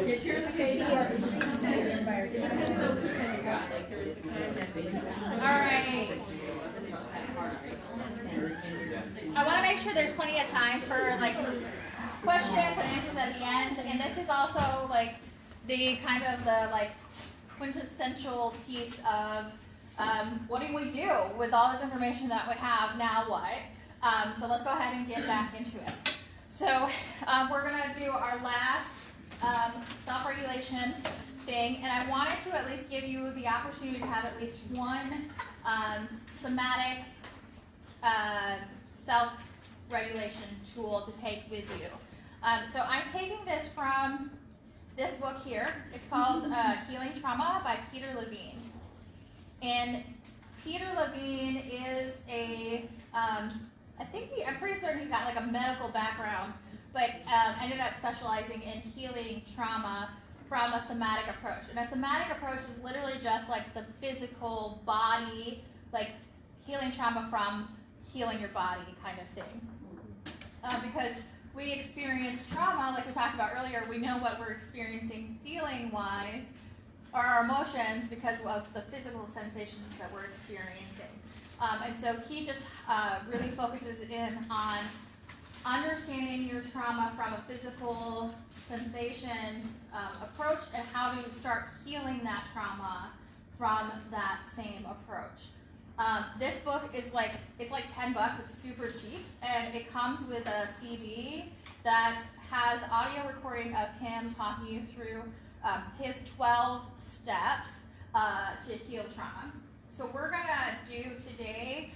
It's your location. Alright. I want to make sure there's plenty of time for like questions and answers at the end. And this is also like the kind of the like quintessential piece of what do we do with all this information that we have, now what? So let's go ahead and get back into it. So we're going to do our last self-regulation thing, and I wanted to at least give you the opportunity to have at least one somatic self-regulation tool to take with you. So I'm taking this from this book here. It's called Healing Trauma by Peter Levine. And Peter Levine is I'm pretty certain he's got like a medical background, but ended up specializing in healing trauma from a somatic approach. And a somatic approach is literally just like the physical body, like healing trauma from healing your body kind of thing. Because we experience trauma, like we talked about earlier, we know what we're experiencing feeling-wise, or our emotions, because of the physical sensations that we're experiencing. And so he just really focuses in on understanding your trauma from a physical sensation approach, and how to start healing that trauma from that same approach. This book is like, it's like $10, it's super cheap, and it comes with a CD that has audio recording of him talking you through his 12 steps to heal trauma. So we're going to do today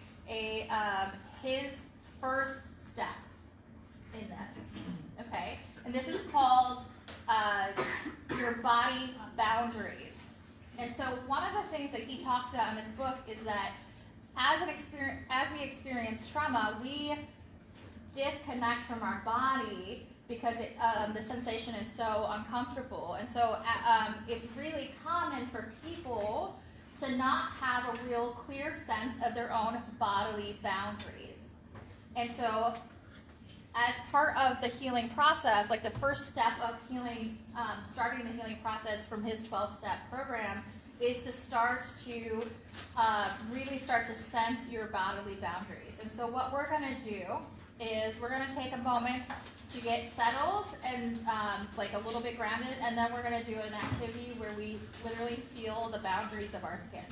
his first step in this, okay? And this is called your body boundaries. And so one of the things that he talks about in this book is that as we experience trauma, we disconnect from our body because the sensation is so uncomfortable. And so it's really common for people to not have a real clear sense of their own bodily boundaries. And so as part of the healing process, like the first step of healing, starting the healing process from his 12-step program, is to start to really start to sense your bodily boundaries. And so what we're going to do is we're going to take a moment to get settled and like a little bit grounded, and then we're going to do an activity where we literally feel the boundaries of our skin.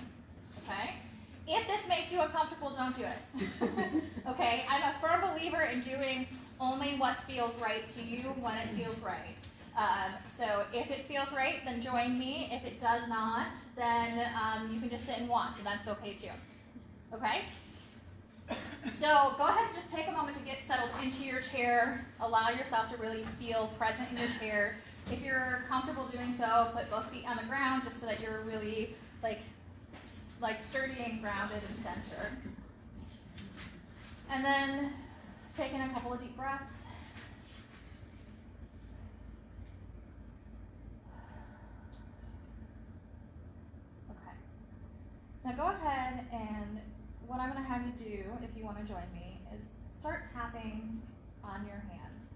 Okay? If this makes you uncomfortable, don't do it. Okay? I'm a firm believer in doing only what feels right to you when it feels right. So if it feels right, then join me. If it does not, then you can just sit and watch, and that's okay too. Okay? So go ahead and just take a moment to get settled into your chair. Allow yourself to really feel present in your chair. If you're comfortable doing so, put both feet on the ground just so that you're really like sturdy and grounded and centered. And then taking a couple of deep breaths. Okay. Now go ahead, and what I'm going to have you do, if you want to join me, is start tapping on your hand.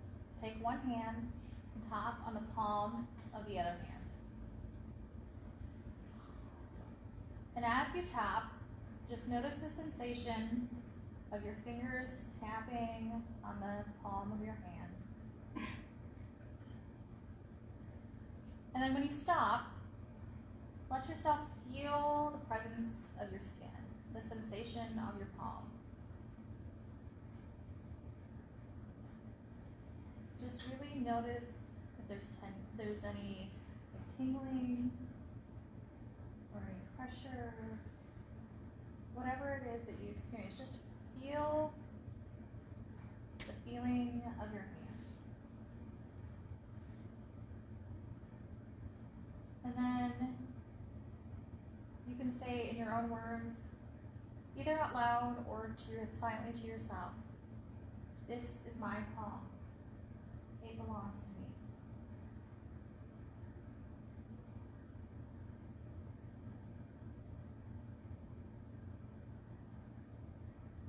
Take one hand and tap on the palm of the other hand. And as you tap, just notice the sensation of your fingers tapping on the palm of your hand. And then when you stop, let yourself feel the presence of your skin, the sensation of your palm. Just really notice if there's any tingling or any pressure, whatever it is that you experience. Just feel the feeling of your hand. And then you can say in your own words, either out loud or silently to yourself, "This is my palm. It belongs to me."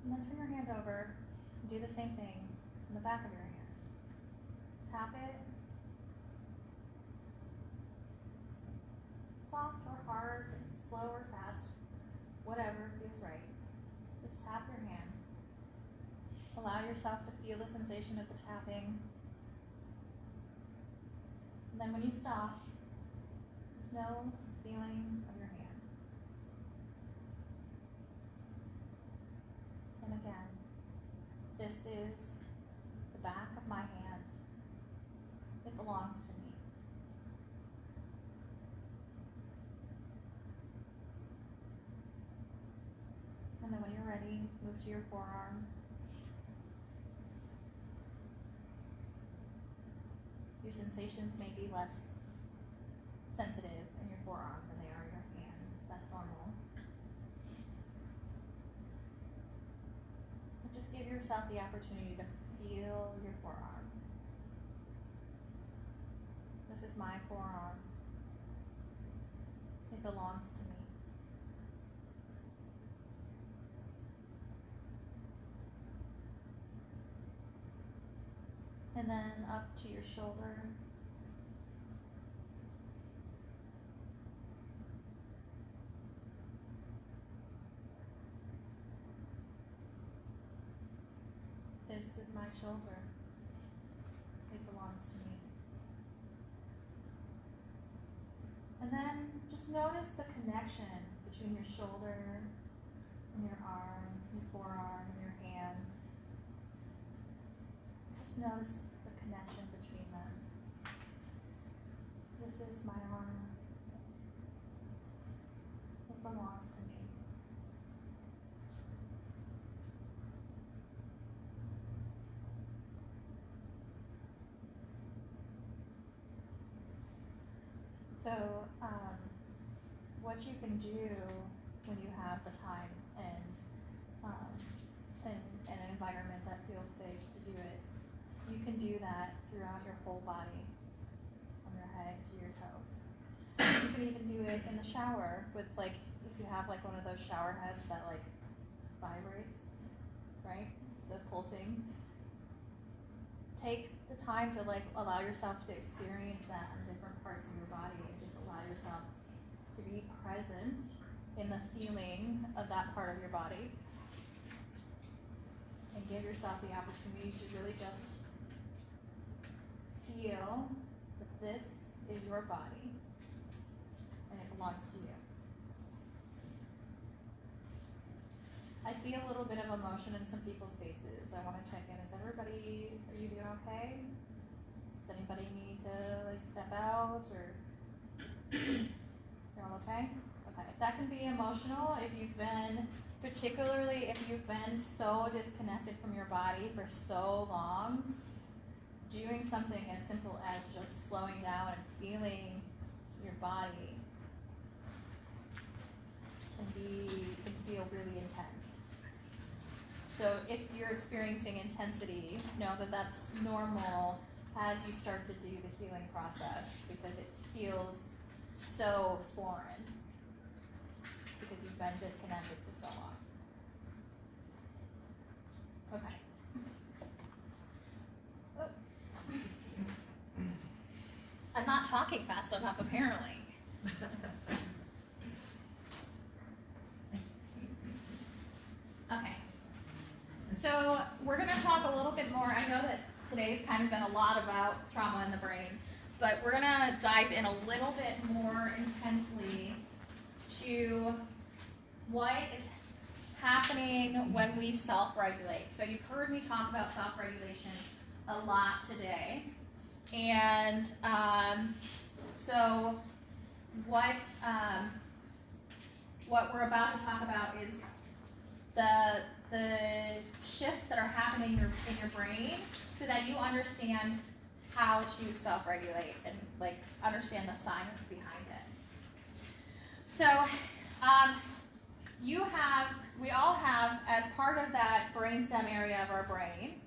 And then turn your hand over and do the same thing. in the back of your hand. Tap it. Soft or hard, slow or fast, whatever feels right. Just tap your hand. Allow yourself to feel the sensation of the tapping. And then when you stop, just notice the feeling of your hand. And again, this is the back of my hand. It belongs to me. And then when you're ready, move to your forearm. Your sensations may be less sensitive in your forearm than they are in your hands. That's normal. But just give yourself the opportunity to feel your forearm. This is my forearm. It belongs to me. And then up to your shoulder. This is my shoulder. It belongs to me. And then just notice the connection between your shoulder and your arm, your forearm, and your hand. Just notice the connection between them. This is my arm. It belongs to me. So, what you can do when you have the time and an environment that feels safe to do it, you can do that throughout your whole body, from your head to your toes. You can even do it in the shower with, like, if you have like one of those shower heads that like vibrates, right? The pulsing. Take the time to like allow yourself to experience that in different parts of your body, and just allow yourself to be present in the feeling of that part of your body, and give yourself the opportunity to really just feel that this is your body and it belongs to you. I see a little bit of emotion in some people's faces. I want to check in. Is everybody, are you doing okay? Does anybody need to like step out, or you're all okay? Okay. That can be emotional if you've been, particularly if you've been so disconnected from your body for so long. Doing something as simple as just slowing down and feeling your body can feel really intense. So if you're experiencing intensity, know that that's normal as you start to do the healing process, because it feels so foreign because you've been disconnected for so long. Okay. I'm not talking fast enough, apparently. Okay. So we're going to talk a little bit more. I know that today's kind of been a lot about trauma in the brain, but we're going to dive in a little bit more intensely to what is happening when we self-regulate. So you've heard me talk about self-regulation a lot today. And so what we're about to talk about is the shifts that are happening in your brain, so that you understand how to self-regulate and like understand the science behind it. So we all have, as part of that brainstem area of our brain,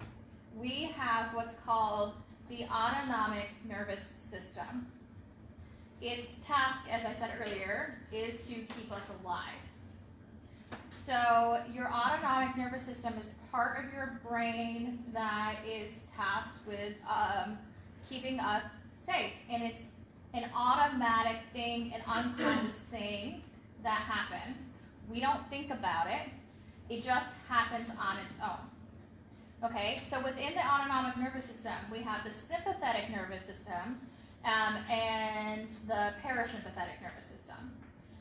we have what's called the autonomic nervous system. Its task, as I said earlier, is to keep us alive. So your autonomic nervous system is part of your brain that is tasked with keeping us safe. And it's an automatic thing, an unconscious thing that happens. We don't think about it. It just happens on its own. Okay, so within the autonomic nervous system, we have the sympathetic nervous system and the parasympathetic nervous system.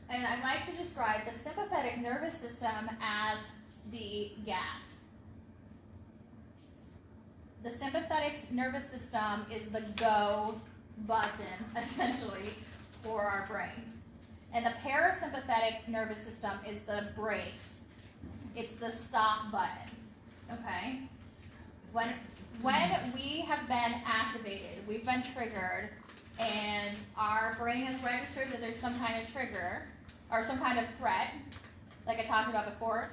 And I like to describe the sympathetic nervous system as the gas. The sympathetic nervous system is the go button, essentially, for our brain. And the parasympathetic nervous system is the brakes. It's the stop button, okay? When we have been activated, we've been triggered, and our brain has registered that there's some kind of trigger, or some kind of threat, like I talked about before,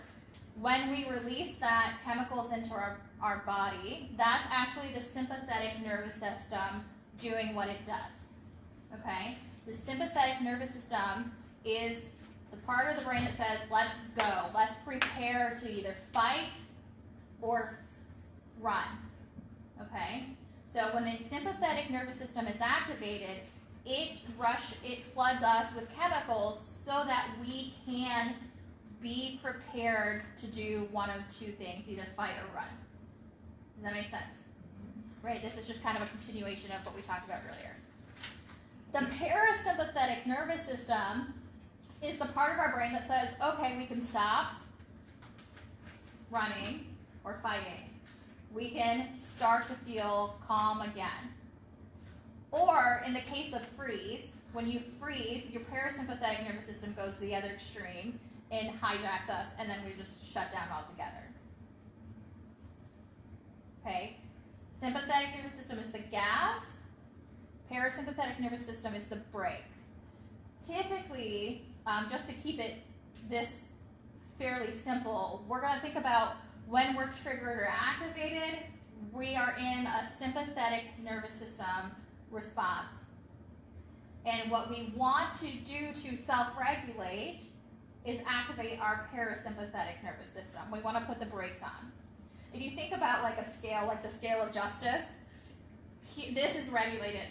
when we release that chemicals into our body, that's actually the sympathetic nervous system doing what it does, okay? The sympathetic nervous system is the part of the brain that says, let's go, let's prepare to either fight or run, okay? So when the sympathetic nervous system is activated, it floods us with chemicals so that we can be prepared to do one of two things, either fight or run. Does that make sense? Right, this is just kind of a continuation of what we talked about earlier. The parasympathetic nervous system is the part of our brain that says, okay, we can stop running or fighting. We can start to feel calm again. Or in the case of freeze, when you freeze, your parasympathetic nervous system goes to the other extreme and hijacks us, and then we just shut down altogether. Okay? Sympathetic nervous system is the gas. Parasympathetic nervous system is the brakes. Typically, just to keep this fairly simple, we're going to think about when we're triggered or activated, we are in a sympathetic nervous system response. And what we want to do to self-regulate is activate our parasympathetic nervous system. We want to put the brakes on. If you think about like a scale, like the scale of justice, this is regulated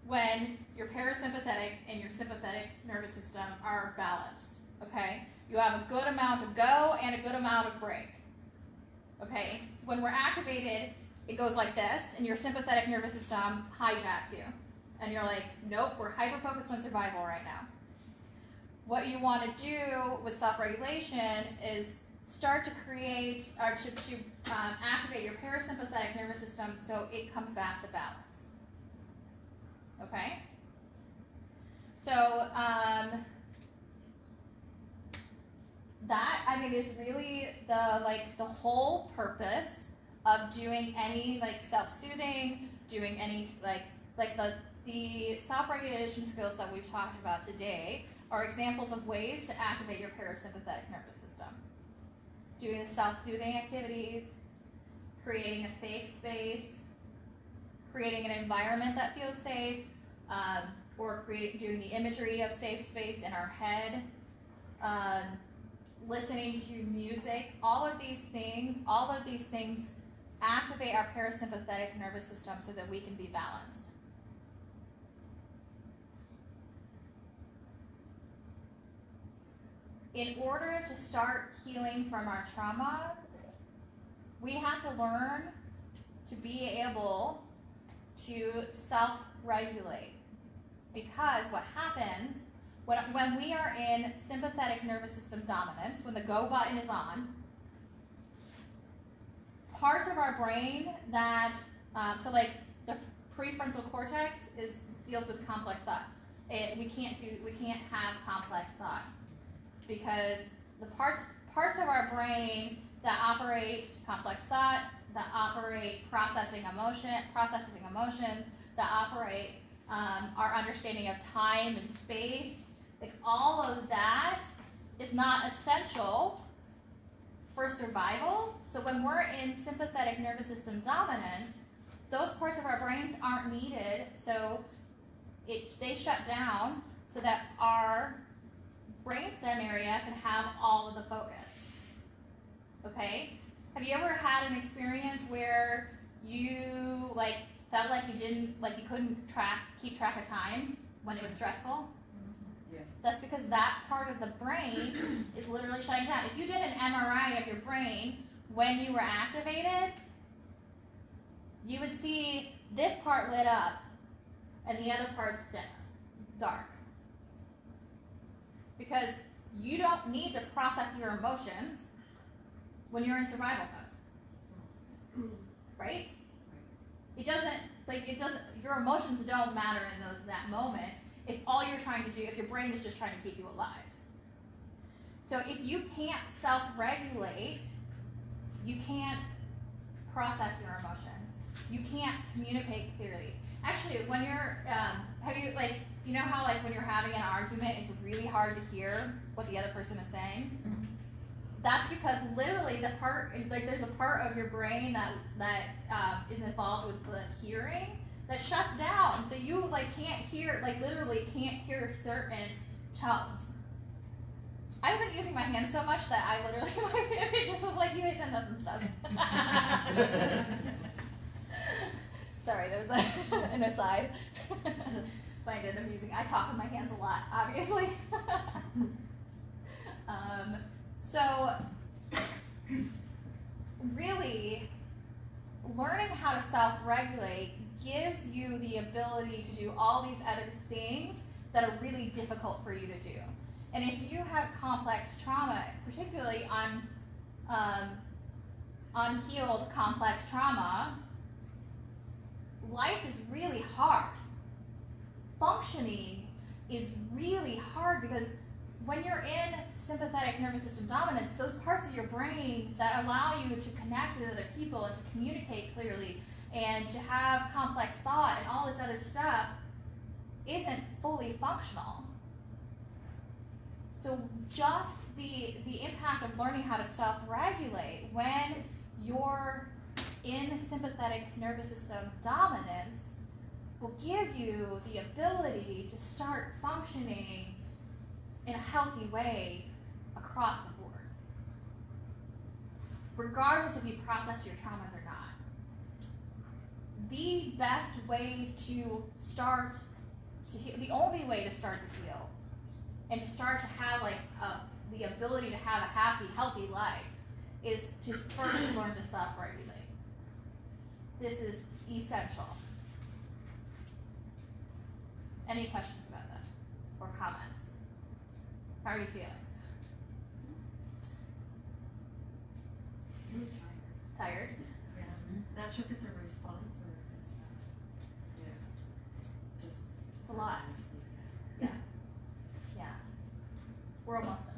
when your parasympathetic and your sympathetic nervous system are balanced, okay? You have a good amount of go and a good amount of brake, okay? When we're activated, it goes like this, and your sympathetic nervous system hijacks you. And you're like, nope, we're hyper-focused on survival right now. What you want to do with self-regulation is start to create, or to activate your parasympathetic nervous system so it comes back to balance. Okay? So, that, I mean, is really the whole purpose of doing any, self-soothing, doing any, the self-regulation skills that we've talked about today are examples of ways to activate your parasympathetic nervous system. Doing the self-soothing activities, creating a safe space, creating an environment that feels safe, or doing the imagery of safe space in our head, listening to music, all of these things activate our parasympathetic nervous system so that we can be balanced. In order to start healing from our trauma, we have to learn to be able to self-regulate. Because what happens, when we are in sympathetic nervous system dominance, when the go button is on, parts of our brain that, the prefrontal cortex deals with complex thought. We can't have complex thought. Because the parts of our brain that operate complex thought, that operate processing emotions, that operate our understanding of time and space, all of that is not essential for survival. So when we're in sympathetic nervous system dominance, those parts of our brains aren't needed, so they shut down so that our brainstem area can have all of the focus. Okay? Have you ever had an experience where you like felt like you didn't, like you couldn't keep track of time when it was stressful? Yes. That's because that part of the brain is literally shutting down. If you did an MRI of your brain when you were activated, you would see this part lit up and the other part's dark. Because you don't need to process your emotions when you're in survival mode. Right? It doesn't, your emotions don't matter in that moment if all you're trying to do, if your brain is just trying to keep you alive. So if you can't self-regulate, you can't process your emotions. You can't communicate clearly. Actually, when you're, you know how like when you're having an argument, it's really hard to hear what the other person is saying? Mm-hmm. That's because literally the part, like there's a part of your brain that is involved with the hearing that shuts down. So you like can't hear, like literally can't hear certain tones. I've been using my hands so much that I literally, it just was like, you hate 10,000 stuff. Sorry, that was an aside. Find it amusing. I talk with my hands a lot, obviously. So, really, learning how to self-regulate gives you the ability to do all these other things that are really difficult for you to do. And if you have complex trauma, particularly unhealed complex trauma, life is really hard. Functioning is really hard because when you're in sympathetic nervous system dominance, those parts of your brain that allow you to connect with other people and to communicate clearly and to have complex thought and all this other stuff isn't fully functional. So just the impact of learning how to self-regulate when you're in sympathetic nervous system dominance will give you the ability to start functioning in a healthy way across the board, regardless if you process your traumas or not. The best way to start to heal, the only way to start to heal and to start to have like the ability to have a happy, healthy life is to first learn to self-regulate. This is essential. Any questions about that or comments? How are you feeling? I'm tired. Tired? Yeah. Not sure if it's a response or if it's just It's a lot. Yeah. Yeah. We're almost done.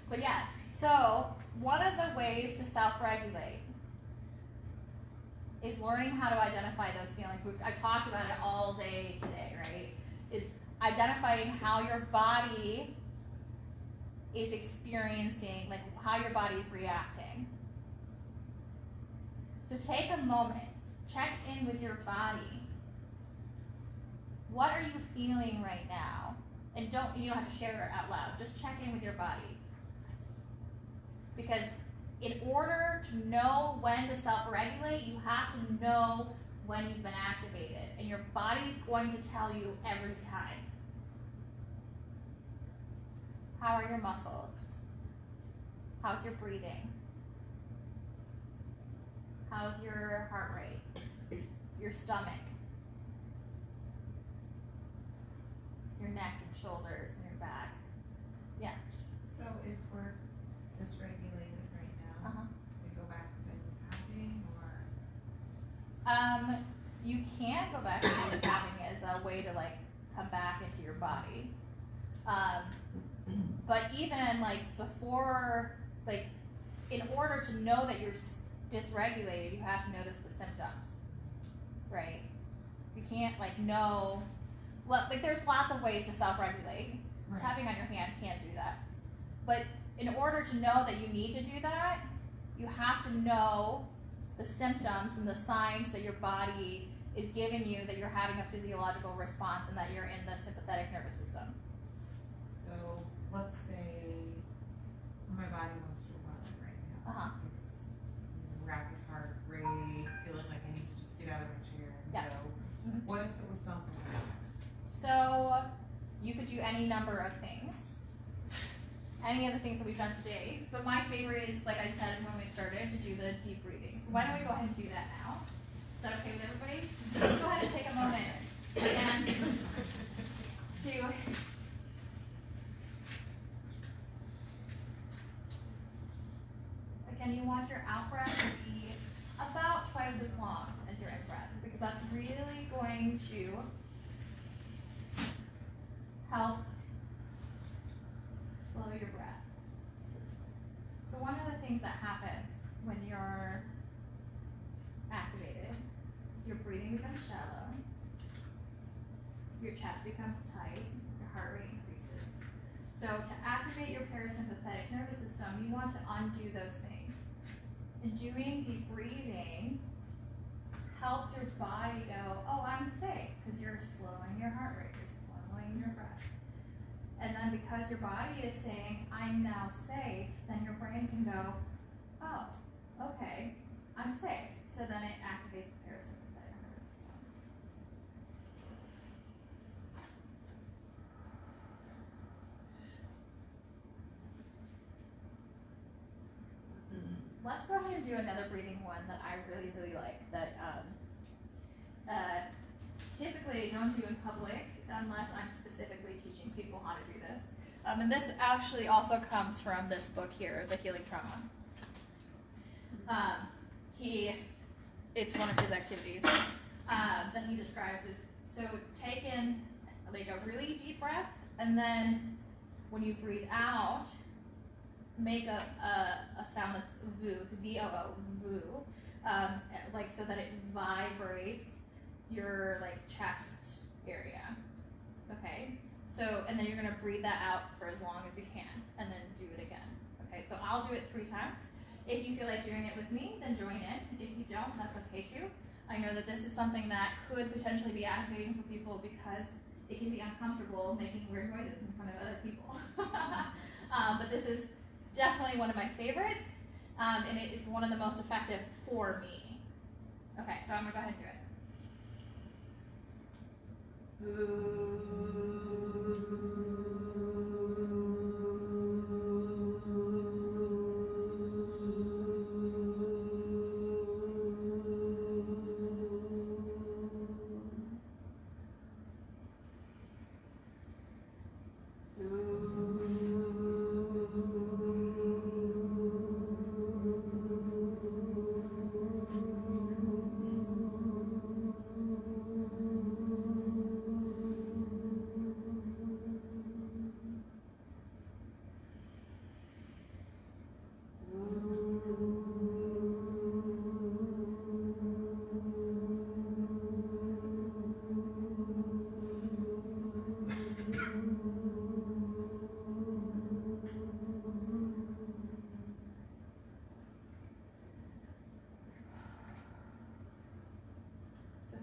But yeah, so one of the ways to self-regulate is learning how to identify those feelings. I talked about it all day today, right? Is identifying how your body is experiencing, like how your body is reacting. So take a moment, check in with your body. What are you feeling right now? And you don't have to share it out loud. Just check in with your body. Because in order to know when to self-regulate, you have to know when you've been activated. And your body's going to tell you every time. How are your muscles? How's your breathing? How's your heart rate? Your stomach? Your neck and shoulders and your back? Yeah. So if we're dysregulated right now, we go back to daily tapping, or? You can go back to daily tapping as a way to like come back into your body. But even like before, like in order to know that you're dysregulated, you have to notice the symptoms, right? You can't like know, well, like there's lots of ways to self-regulate. Right. Tapping on your hand can't do that. But in order to know that you need to do that, you have to know the symptoms and the signs that your body is giving you that you're having a physiological response and that you're in the sympathetic nervous system. So let's say my body wants to run right now. It's rapid heart rate, was something. So you could do any number of things. Any of the things that we've done today. But my favorite is, like I said when we started, to do the deep breathing. So why don't we go ahead and do that now? Is that okay with everybody? Let's go ahead and take a moment and to again, you want your out breath to be about twice as long as your in breath, because that's really going to help slow your breath. So one of the things that happens when you're activated is your breathing becomes shallow, your chest becomes tight, your heart rate increases. So to activate your parasympathetic nervous system, you want to undo those things. And doing deep breathing helps your body go, oh, I'm safe, because you're slowing your heart rate, you're slowing your breath. And then because your body is saying, I'm now safe, then your brain can go, oh, okay, I'm safe. So then it activates the parasympathetic nervous system. Let's go ahead and do another breathing one that I really, really like, that typically I don't do in public unless I'm specifically teaching people how to do this. And this actually also comes from this book here, The Healing Trauma. It's one of his activities that he describes is, so take in like a really deep breath, and then when you breathe out, make a sound that's voo, it's V-O-O, voo, like so that it vibrates your like chest area, okay? So, and then you're gonna breathe that out for as long as you can, and then do it again, okay? So I'll do it 3 times. If you feel like doing it with me, then join in. If you don't, that's okay too. I know that this is something that could potentially be activating for people because it can be uncomfortable making weird noises in front of other people. But this is definitely one of my favorites, and it's one of the most effective for me. Okay, so I'm gonna go ahead and do it.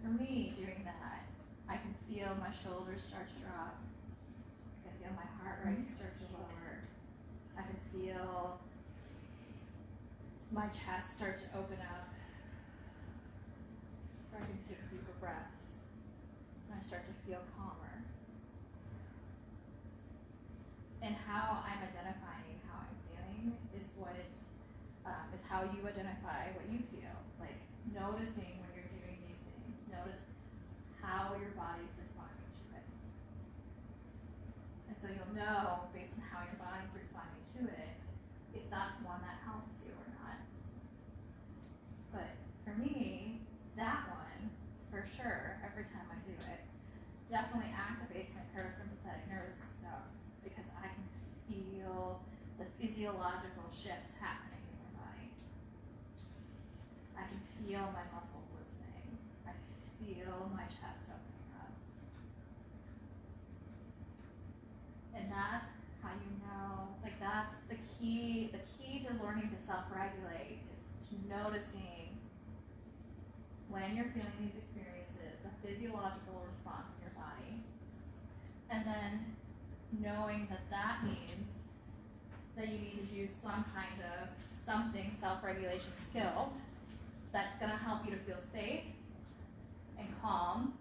For me, doing that, I can feel my shoulders start to drop. I can feel my heart rate start to lower. I can feel my chest start to open up. Or I can take deeper breaths. And I start to feel calmer. And how I'm identifying how I'm feeling is what is how you identify what you feel. Like noticing when you're doing these things. Notice how your body's responding to it. And so you'll know, based on how your body's responding to it, if that's one that helps you or not. But for me, that one, for sure, every time I do it, definitely activates my parasympathetic nervous system because I can feel the physiological shifts happening in my body. I can feel my muscles loosening. I feel my chest opening up. And that's how you know, like that's the key to learning to self-regulate is to noticing when you're feeling these experiences, the physiological response in your body, and then knowing that that means that you need to do some kind of something self-regulation skill that's going to help you to feel safe and calm,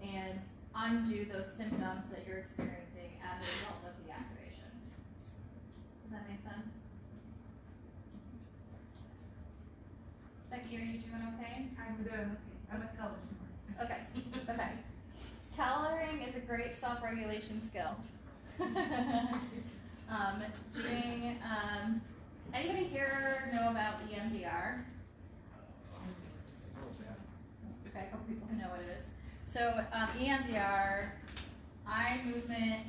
and undo those symptoms that you're experiencing as a result of the activation. Does that make sense? Becky, are you doing okay? I'm doing okay. I'm at colors more. Okay, okay. Coloring is a great self-regulation skill. Anybody here know about EMDR? Okay, I hope people know what it is. So EMDR, eye movement,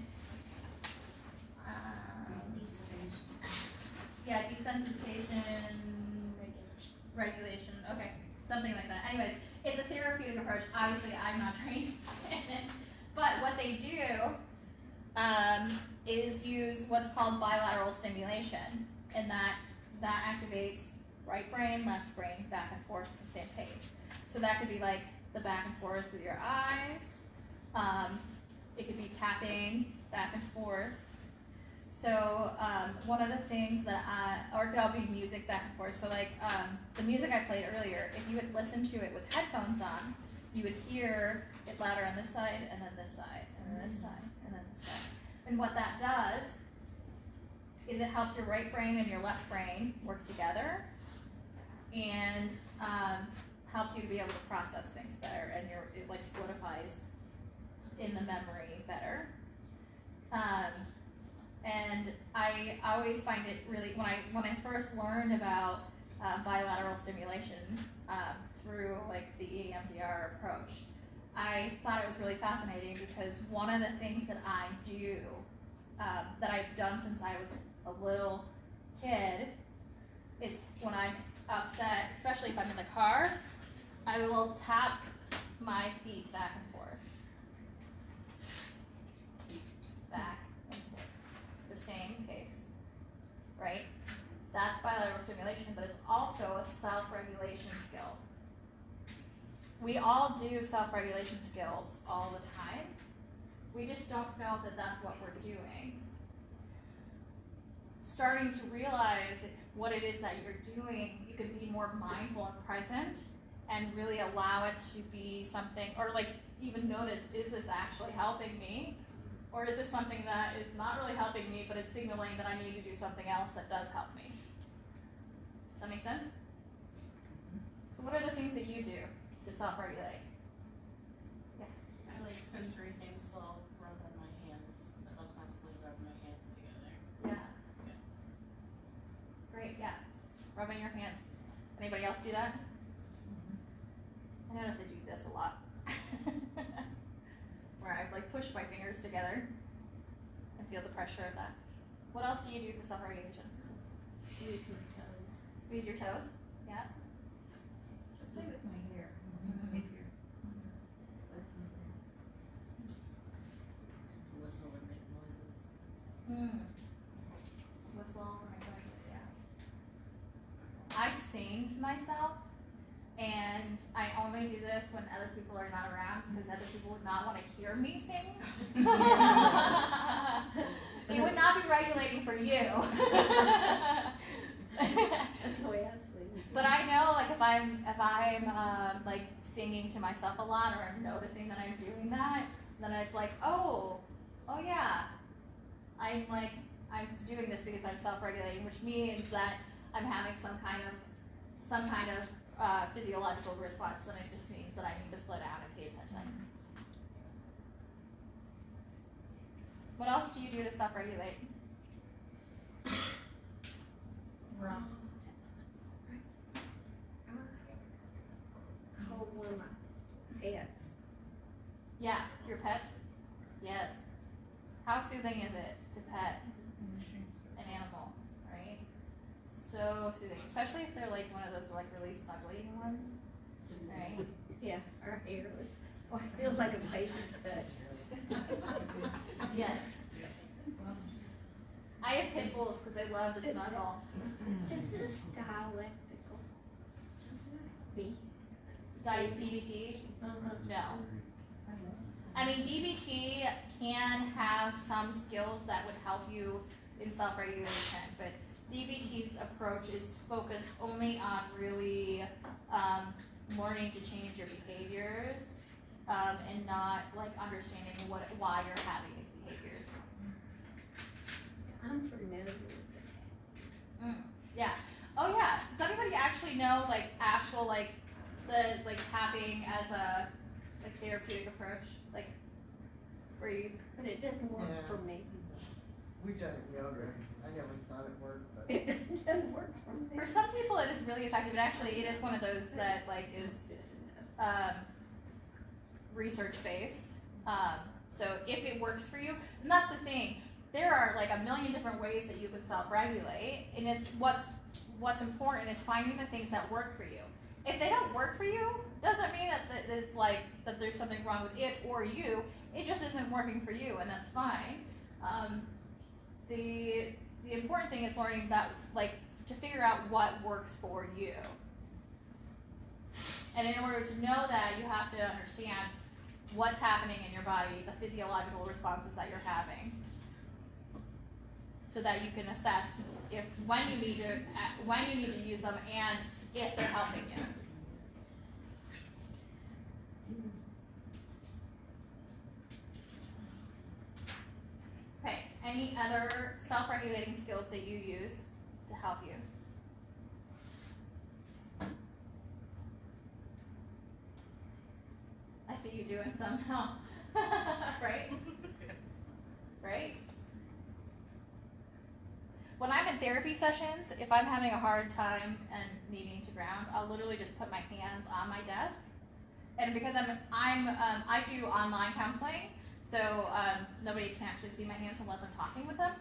yeah, desensitization, regulation, okay, something like that. Anyways, it's a therapeutic approach. Obviously, I'm not trained in it, but what they do is use what's called bilateral stimulation, and that activates right brain, left brain, back and forth at the same pace. So that could be like the back and forth with your eyes. It could be tapping back and forth. So one of the things that or it could all be music back and forth. So like the music I played earlier, if you would listen to it with headphones on, you would hear it louder on this side, and then this side, and then this side, and then this side. And what that does is it helps your right brain and your left brain work together, and helps you to be able to process things better, and it like solidifies in the memory better. And I always find it really, when I first learned about bilateral stimulation through like the EMDR approach, I thought it was really fascinating, because one of the things that I do, that I've done since I was a little kid, is when I'm upset, especially if I'm in the car, I will tap my feet back and forth. Back and forth. The same pace, right? That's bilateral stimulation, but it's also a self-regulation skill. We all do self-regulation skills all the time. We just don't know that that's what we're doing. Starting to realize what it is that you're doing, you can be more mindful and present, and really allow it to be something, or like even notice, is this actually helping me? Or is this something that is not really helping me, but it's signaling that I need to do something else that does help me? Does that make sense? So what are the things that you do to self-regulate? Yeah. I like sensory things, so I'll rub on my hands. I'll constantly rub my hands together. Yeah. Great, yeah. Rubbing your hands. Anybody else do that? I notice I do this a lot. Where I like push my fingers together and feel the pressure of that. What else do you do for self-regulation? Squeeze my toes. Squeeze your toes? Yeah. Play with my hair. Me too. Whistle and make noises. Whistle or make noises, yeah. I sing to myself, and I only do this when other people are not around, because other people would not want to hear me sing. It would not be regulating for you. That's the way I sleep. But I know, like, if I'm like singing to myself a lot, or I'm noticing that I'm doing that, then it's like, oh yeah, I'm doing this because I'm self-regulating, which means that I'm having some kind of physiological response, and it just means that I need to slow down and pay attention. What else do you do to self-regulate? Rock. How warm pets. Yeah, your pets? Yes. How soothing is it to pet an animal, right? So soothing, especially if they're like one of those like really snuggly ones, right? Yeah, our hairless. Feels like a baby's pet. Yes. I have pit bulls because they love to snuggle. Is this dialectical? B? DBT? No. I mean, DBT can have some skills that would help you in self-regulation, but DBT's approach is focused only on really learning to change your behaviors and not like understanding why you're having these behaviors. I'm familiar with that. Yeah. Oh yeah. Does anybody actually know like actual like the like tapping as a like therapeutic approach? Like where you But it didn't work Yeah. for me. We've done it in yoga. I never thought it worked, but It didn't work for me. for some people it is really effective, and actually it is one of those that like is research based. So if it works for you, and that's the thing, there are like a million different ways that you can self-regulate, and it's what's important is finding the things that work for you. If they don't work for you, doesn't mean that it's like that there's something wrong with it or you. It just isn't working for you, and that's fine. The important thing is learning that like to figure out what works for you. And in order to know that, you have to understand what's happening in your body, the physiological responses that you're having, so that you can assess when you need to use them and if they're helping you. Okay, any other self-regulating skills that you use to help you? I see you doing some now. Right? Right? When I'm in therapy sessions, if I'm having a hard time and needing to ground, I'll literally just put my hands on my desk. And because I do online counseling, so nobody can actually see my hands unless I'm talking with them.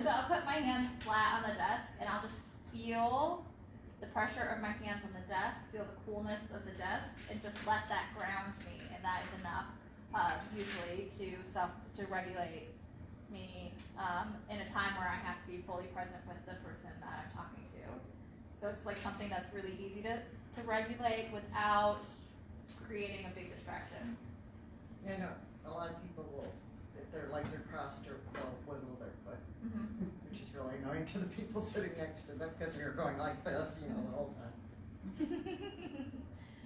So I'll put my hands flat on the desk, and I'll just feel the pressure of my hands on the desk, feel the coolness of the desk, and just let that ground me. And that is enough, usually, to regulate me in a time where I have to be fully present with the person that I'm talking to. So it's like something that's really easy to regulate without creating a big distraction. you know, a lot of people will, if their legs are crossed, or they'll wiggle their foot, which is really annoying to the people sitting next to them because they're going like this, you know, the whole time.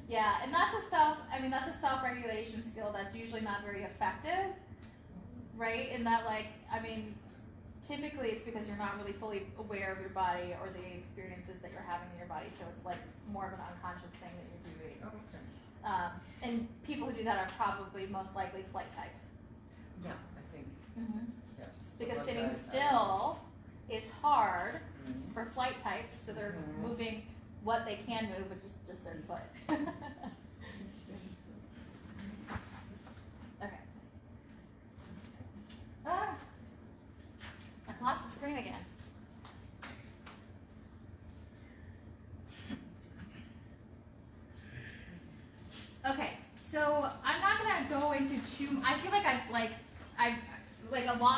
Yeah, and that's a self-regulation skill that's usually not very effective, right? In that, like, typically it's because you're not really fully aware of your body or the experiences that you're having in your body, so it's like more of an unconscious thing that you're doing. Oh, okay. And people who do that are probably most likely flight types. Yeah, I think, yes. Because The sitting ones still is hard Mhm. for flight types, so they're Mhm. moving what they can move, but just their foot. Okay. Ah, I've lost the screen again. Okay, so I'm not gonna go into too. I feel like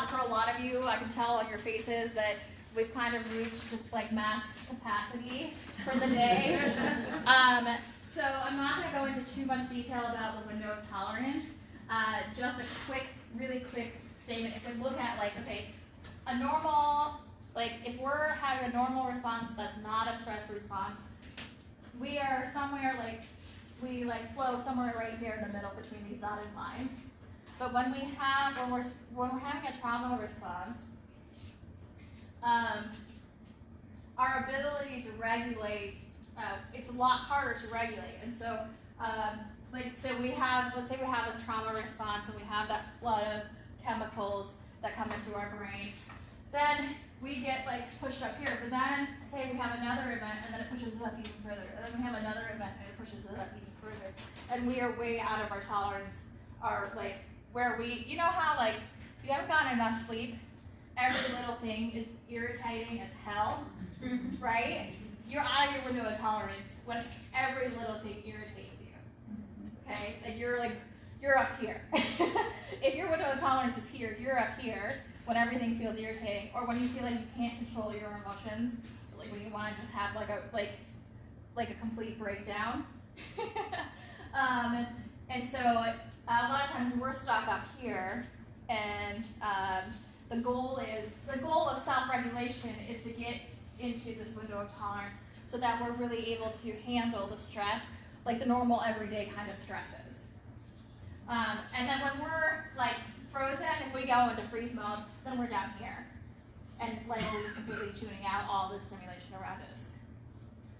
for a lot of you, I can tell on your faces that we've kind of reached like max capacity for the day. So I'm not gonna go into too much detail about the window of tolerance. Just a really quick statement. If we look at a normal, if we're having a normal response that's not a stress response, we are somewhere we flow somewhere right here in the middle between these dotted lines. But when we're having a trauma response, our ability to regulate, it's a lot harder to regulate. And so, let's say we have a trauma response and we have that flood of chemicals that come into our brain. Then we get pushed up here. But then say we have another event and then it pushes us up even further. And then we have another event and it pushes us up even further. And we are way out of our tolerance, where you know how you haven't gotten enough sleep, every little thing is irritating as hell, right? You're out of your window of tolerance when every little thing irritates you. Okay? You're up here. If your window of tolerance is here, you're up here when everything feels irritating, or when you feel like you can't control your emotions, when you want to just have a complete breakdown. And so a lot of times we're stuck up here, and the goal of self-regulation is to get into this window of tolerance so that we're really able to handle the stress, like the normal everyday kind of stresses. And then when we're like frozen, if we go into freeze mode, then we're down here. And like we're just completely tuning out all the stimulation around us.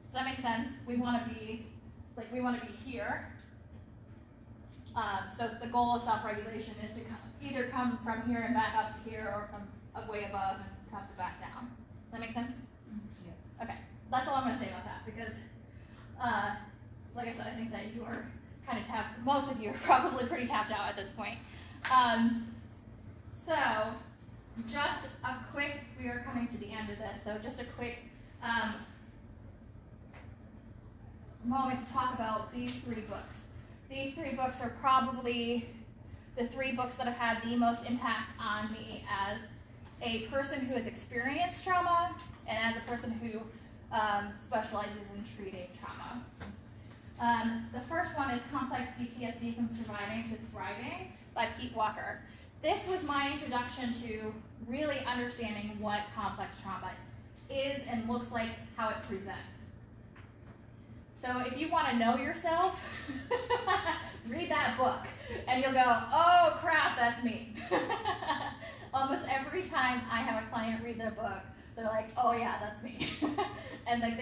Does that make sense? We want to be here. So the goal of self-regulation is to either come from here and back up to here, or from way above and come back down. Does that make sense? Yes. Okay, that's all I'm going to say about that, because, like I said, I think that you are kind of tapped. Most of you are probably pretty tapped out at this point. So, just a quick. We are coming to the end of this, so just a quick moment to talk about these 3 books. These 3 books are probably the 3 books that have had the most impact on me as a person who has experienced trauma and as a person who specializes in treating trauma. The first one is Complex PTSD from Surviving to Thriving by Pete Walker. This was my introduction to really understanding what complex trauma is and looks like, how it presents. So if you want to know yourself, read that book, and you'll go, oh crap, that's me. Almost every time I have a client read their book, they're like, oh yeah, that's me. And like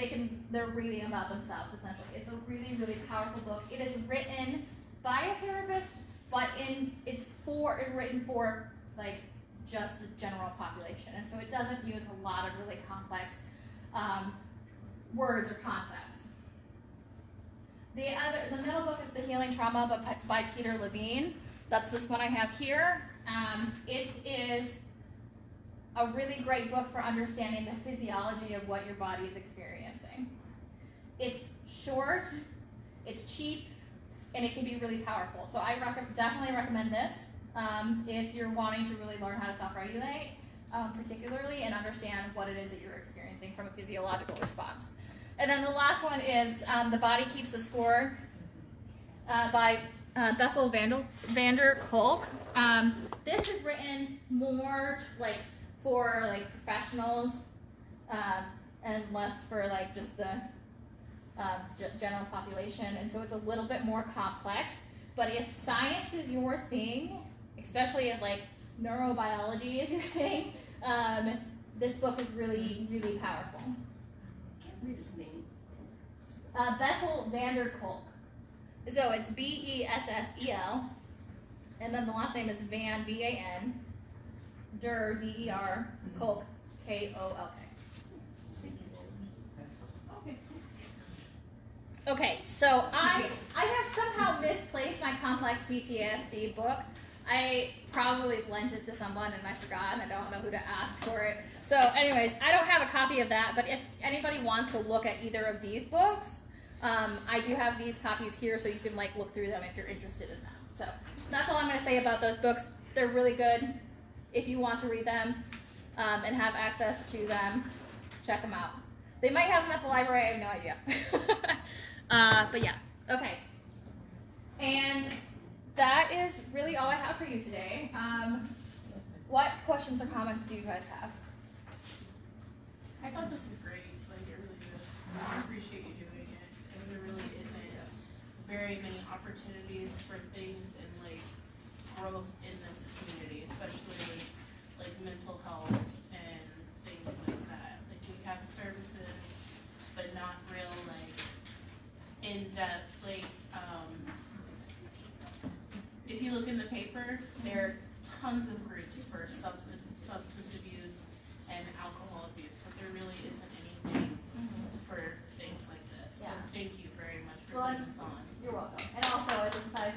they're reading about themselves, essentially. It's a really, really powerful book. It is written by a therapist, but it's written for like just the general population. And so it doesn't use a lot of really complex words or concepts. The middle book is The Healing Trauma by Peter Levine. That's this one I have here. It is a really great book for understanding the physiology of what your body is experiencing. It's short, it's cheap, and it can be really powerful. So I definitely recommend this if you're wanting to really learn how to self-regulate, particularly, and understand what it is that you're experiencing from a physiological response. And then the last one is The Body Keeps the Score by Bessel van der Kolk. This is written more like for like professionals and less for like just the general population, and so it's a little bit more complex. But if science is your thing, especially if like neurobiology is your thing, this book is really, really powerful. I can't read his name. Bessel van der Kolk. So it's Bessel, and then the last name is Van, V-A-N, Der, D-E-R, Kolk, K-O-L-K. Okay, so I have somehow misplaced my complex PTSD book. I probably lent it to someone and I forgot, and I don't know who to ask for it. So anyways, I don't have a copy of that, but if anybody wants to look at either of these books, I do have these copies here, so you can like look through them if you're interested in them. So that's all I'm going to say about those books. They're really good. If you want to read them and have access to them, check them out. They might have them at the library, I have no idea. But yeah, okay. And that is really all I have for you today. What questions or comments do you guys have? I thought this was great, like it really is. I appreciate you doing it, because there really isn't very many opportunities for things and like growth in this community, especially like mental health and things like that. Like we have services, but not real like in-depth, like if you look in the paper, there are tons of groups for substance abuse and alcohol abuse, but there really isn't anything for things like this. So thank you very much for putting this on. You're welcome. And also, as a side,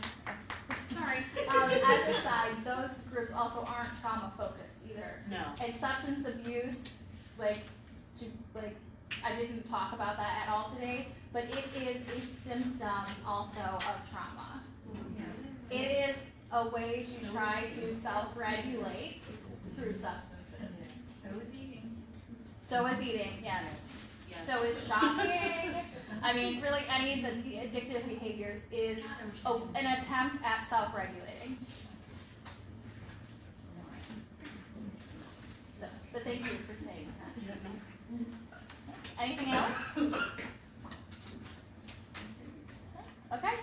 sorry, as a side, those groups also aren't trauma focused either. No. And substance abuse, I didn't talk about that at all today, but it is a symptom also of trauma. Yes. It is a way to try to self-regulate through substances. So is eating. So is eating, yes. Yes. So is shopping. I mean, really, any of the addictive behaviors is an attempt at self-regulating. So, but thank you for saying that. Anything else? Okay.